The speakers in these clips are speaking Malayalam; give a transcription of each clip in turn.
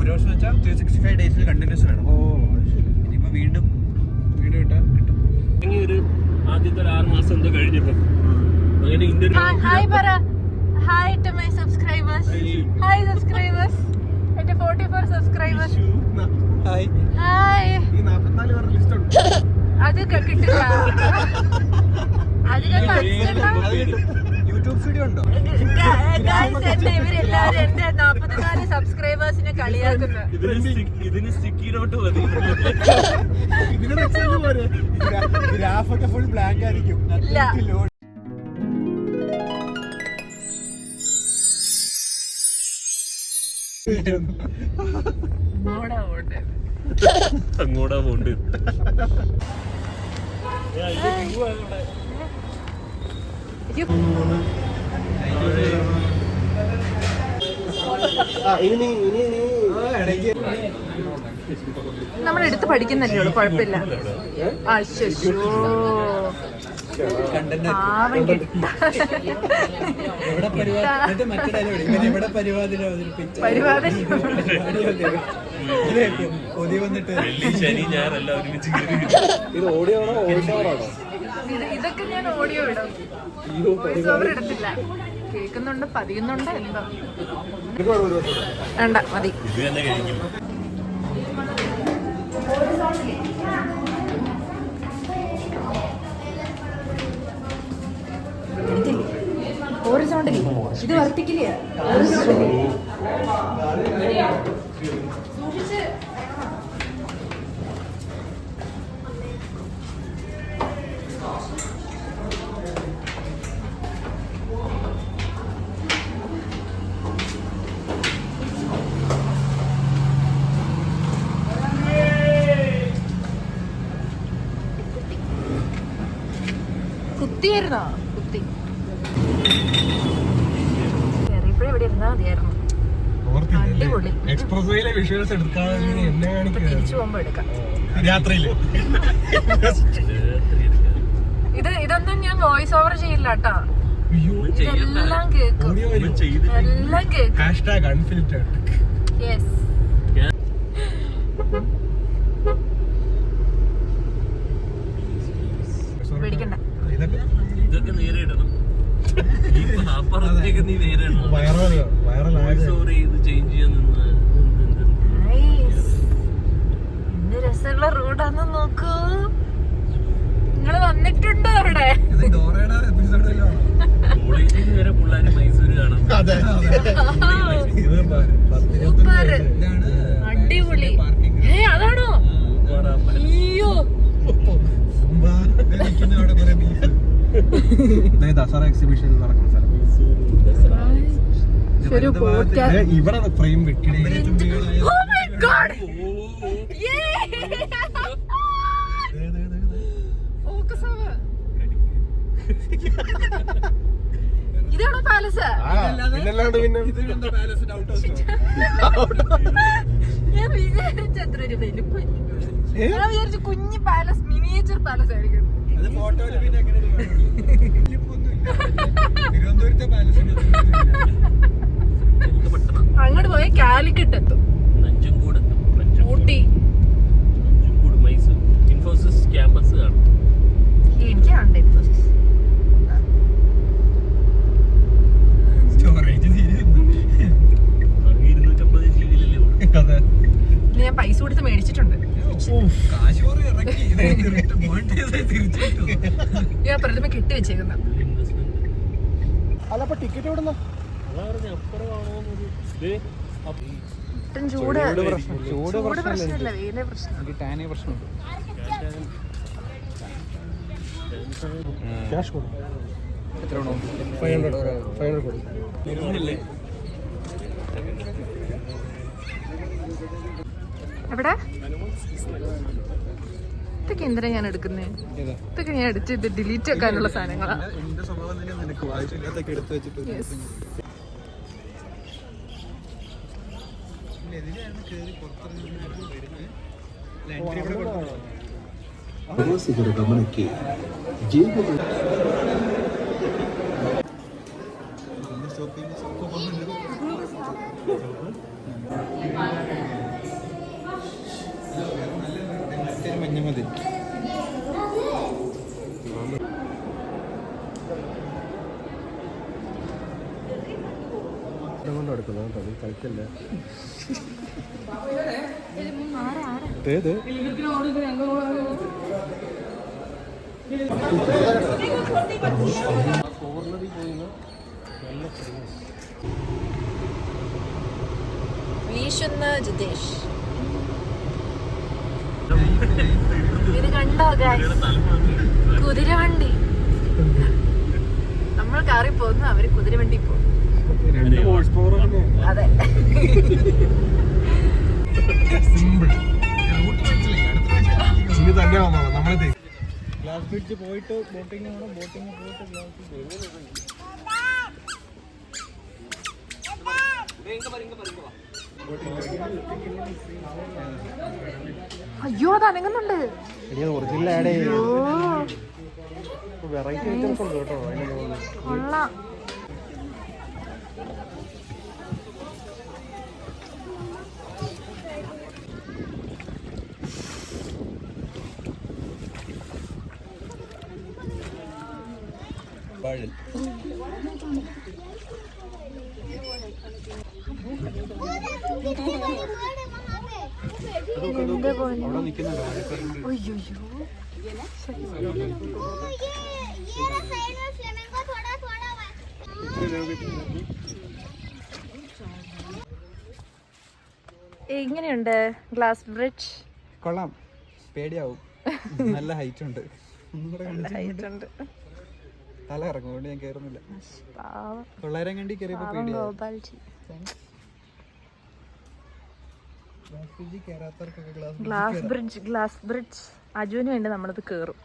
ഒരു വർഷം വെച്ചാൽ 365 ഡേയ്സിൽ കണ്ടിന്യൂസ് വേണം. ഇനിയിപ്പോൾ വീണ്ടും വീഡിയോ ഇട്ടാൽ കിട്ടും. ഒരു ആദ്യത്തെ 6 മാസം എന്തോ കഴിഞ്ഞപ്പോ അങ്ങനെ Hi to my subscribers. Hi subscribers. At 44 subscribers. Hi. Hi. ഈ 44 പേരുടെ ലിസ്റ്റ് ഉണ്ട്. അത് കിട്ടില്ല. അത് ഞാൻ കാണിച്ചില്ല. യൂട്യൂബ് വീഡിയോ ഉണ്ടോ? Guys, ഇവരെല്ലാവരും എന്റെ 44 സബ്സ്ക്രൈബേഴ്സിനെ കളിയാക്കുന്നു. ഇതിന് സ്റ്റിക്കി നോട്ട് മതി. ഇതിന് എക്സാമ്പിൾ പോലെ ഗ്രാഫൊക്കെ ഫുൾ ബ്ലാങ്ക് ആയിരിക്കും. അങ്ങോട്ടാ പോണ്ട്. നമ്മളെടുത്ത് പഠിക്കുന്നല്ലേ ഉള്ളു, കുഴപ്പമില്ല. ഇതൊക്കെ ഞാൻ ഓഡിയോ ഇടും, വോയിസ് ഓവർ ഇടത്തില്ല. കേൾക്കുന്നുണ്ട്, പതിയുന്നുണ്ട്, എന്തോ വേണ്ട മതി. ഹോറിസോണ്ടലി ഇത് വർട്ടിക്കലിയാ. കുത്തിയായിരുന്നോ? കുത്തി കയറിയപ്പോഴും ഇവിടെ ഇരുന്നാ മതിയായിരുന്നു. അടിപൊളി. എക്സ്പ്രസ്വേയിലെ വിഷ്വൽസ് എടുക്കാതെ തിരിച്ചു പോകുമ്പോ എടുക്കാം. രാത്രിയില് ഇതൊന്നും ഞാൻ വോയിസ് ഓവർ ചെയ്യില്ല കേട്ടോ. എല്ലാം കേൾക്കും, എല്ലാം കേൾക്കും. യെസ്. പേടിക്കണ്ട. ഇതൊക്കെ നേരെ ഇടണം. നീ നേരെ ഇടണം. ചേഞ്ച് ചെയ്യാൻ എന്ത് രസമുള്ള റോഡാന്ന് നോക്കൂ. നിങ്ങള് വന്നിട്ടുണ്ടോ അവിടെ? കോളേജിൽ വരെ പിള്ളേര് മൈസൂര് കാണാം. സൂപ്പർ, അടിപൊളി. അതാണോ? അയ്യോ, ദസറ എക്സിബിഷൻ നടക്കുന്ന സ്ഥലം. ഇവിടെ ഫ്രെയിം വെക്കണേ. ഇതാണോ പാലസ്? ഞാൻ വിചാരിച്ച അത്ര ഒരു വലുപ്പം. ഞാൻ വിചാരിച്ചു കുഞ്ഞു പാലസ്, മിനിയേച്ചർ പാലസ് ആയിരിക്കും. അങ്ങോട്ട് പോയ കാലിക്കറ്റ് എത്തും, നഞ്ചൻകൂട് എത്തും, ഊട്ടി, നഞ്ചൻകൂട്, മൈസൂർ. ഇൻഫോസിസ് ക്യാമ്പസ് കാണും. എനിക്കാണ്ട് ഇൻഫോസിസ്. ഞാൻ പൈസ കൊടുത്ത് മേടിച്ചിട്ടുണ്ട്. ഞാൻ പ്രതിമ കെട്ടി വെച്ചേക്കുന്ന. ടിക്കറ്റ് എവിടുന്ന? ചൂട് പ്രശ്നമില്ല, വെയിലെ പ്രശ്നം. എവിടെ ഇതൊക്കെ എന്തിനാ ഞാൻ എടുക്കുന്നേ? ഇതൊക്കെ ഞാൻ എടുത്ത് ഇത് ഡിലീറ്റ് വെക്കാനുള്ള സാധനങ്ങളാ. ಪ್ರವಾಸಿಗರ ಗಮನಕ್ಕೆ ಜೇಬುಗಳ കൊണ്ട് എടുക്കുന്നത് കേട്ടോ, നീ കളിക്കല്ലേ. ഏത് വീശുന്ന ജിതേഷ് ഇത് കണ്ടോ ഗൈസ്? കുതിരവണ്ടി. നമ്മൾ കാറിൽ പോകുന്നു, അവര് കുതിരവണ്ടി പോകും. അതെ. ഇനി തന്നെ വന്നോളാം നമ്മളെ. ഗ്ലാസ് ബ്രിഡ്ജ് പോയിട്ട് ബോട്ടിങ് പോയിട്ട് ഗ്ലാസ് അയ്യോ അത് അനങ്ങുന്നുണ്ട്. ഒറിജിനൽ ആഡ് ചെയ്യോ വെറൈറ്റി ഐറ്റംസ് ഉണ്ട് കേട്ടോ അതിന്റെ മുകളിൽ. കൊള്ളാം. എങ്ങനെയുണ്ട് ഗ്ലാസ് ബ്രിഡ്ജ്? കൊള്ളാം, പേടിയാവും. നല്ല ഹൈറ്റ് ഉണ്ട്. തല ഇറങ്ങും, അതുകൊണ്ട് ഞാൻ കയറുന്നില്ല. 900 കണ്ടി കയറിയപ്പോ പേടിയാവും. ഗ്ലാസ് ബ്രിഡ്ജ് അജുവിന് വേണ്ടി നമ്മളത് കേറും.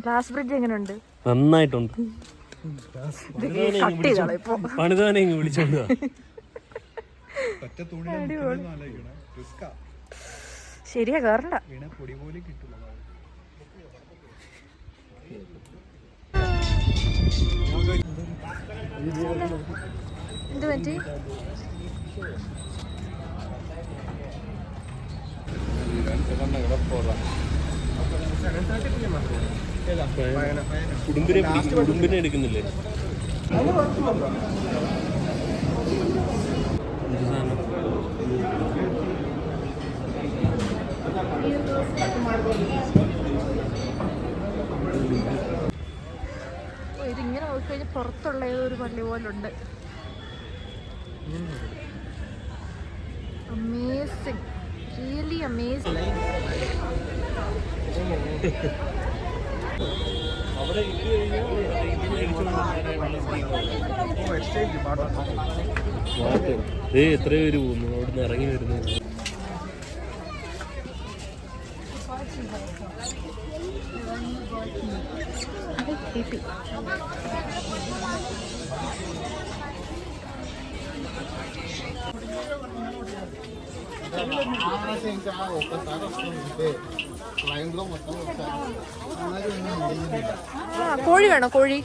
ഗ്ലാസ് ബ്രിഡ്ജ് എങ്ങനെയുണ്ട്? നന്നായിട്ടുണ്ട്. പണിതവനെ വിളിച്ചോണ്ട് ശരിയാ, കേറണ്ട. എന്ത് പറ്റി? കുടുംബിനെ എടുക്കുന്നില്ലേ? ഇതിങ്ങനെ നോക്കിക്കഴിഞ്ഞാൽ പുറത്തുള്ള ഏതൊരു പള്ളി പോലുണ്ട്. Amazing, really amazing. എത്ര പേര് പോകുന്നു അവിടുന്ന് ഇറങ്ങി വരുന്നു. കോഴി വേണോ? കോഴി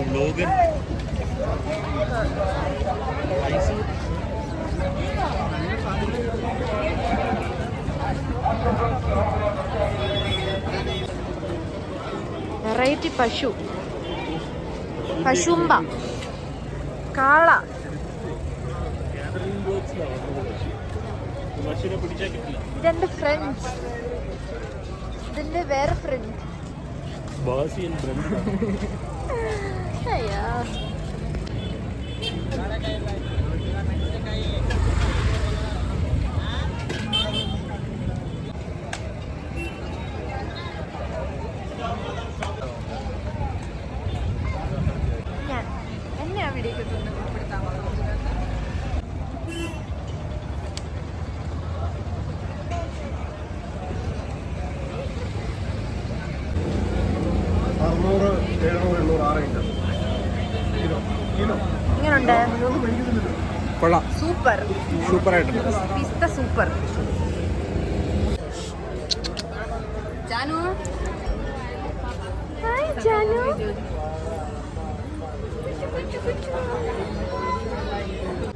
ബ്ലോഗർ വെറൈറ്റി പശു, പശുമ്പ, കാള. ഇതെന്റെ ഫ്രണ്ട്, ഇതിന്റെ വേറെ ഫ്രണ്ട്. അയ്യാ ഞാൻ എന്നെ അവിടേക്ക് ഉൾപ്പെടുത്താമോ? എങ്ങനുണ്ട്? കൊള്ളാം, സൂപ്പർ, സൂപ്പർ ആയിട്ടുണ്ട്. പിസ്ത സൂപ്പർ. ജാനു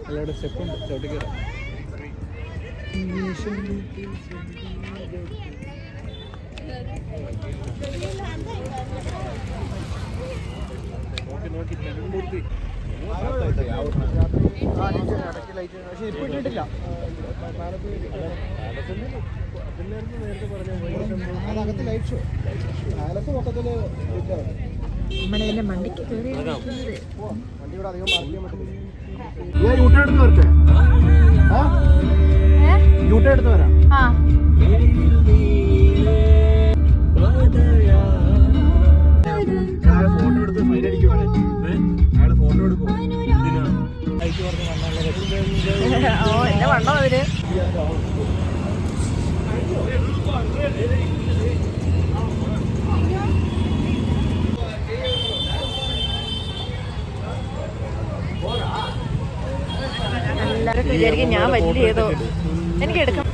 എല്ലാവരുടെ സ്റ്റെപ്പ് ഉണ്ട് ചവിട്ടിക്കയറാം. നോക്കി നെടുമ്പൂർത്തി പക്ഷെ ഇപ്പൊ ഇട്ടിട്ടില്ല. അതകത്ത് ലൈറ്റ് ഷോ കാലത്ത് മൊത്തത്തില് നമ്മുടെ മണ്ടിക്ക് കയറി വണ്ടിയോട് അധികം പാർക്ക് ചെയ്യാൻ പറ്റില്ല. ഞാൻ യൂട്ടേൺ എടുത്ത് വരട്ടെ? യൂട്ടേൺ എടുത്ത് വരാം. ആ ഫോട്ടോ എടുത്ത് ഫൈൻ അടിക്കുവാണ്. അയാള് ഫോട്ടോ എടുക്കും. ഓ എന്നെ വണ്ണോ അതിന് എല്ലാവരും വിചാരിക്കും ഞാൻ വലിയ ഏതോ എനിക്ക് എടുക്കാം.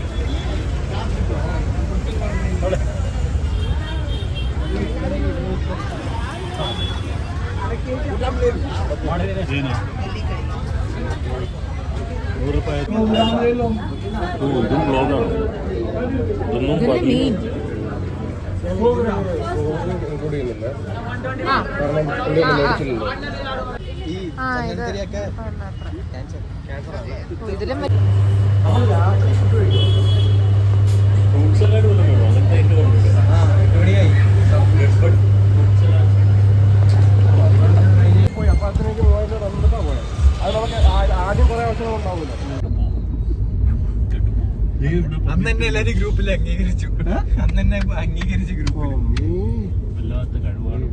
ഇതും ബ്ലോഗാണ്. ഇതിന്റെ മീൻ ഇതിലും ഫ്രൂട്ട് സലാഡ് വല്ലതും വേണോ? അങ്ങനത്തെ അതിന്റെ ആദ്യം കുറെ വർഷങ്ങൾ ഉണ്ടാവില്ല. അന്ന് തന്നെ എല്ലാരും ഗ്രൂപ്പിൽ അംഗീകരിച്ചു. അന്ന് തന്നെ അംഗീകരിച്ചു ഗ്രൂപ്പിൽ. വല്ലാത്ത കഴിവാണ്.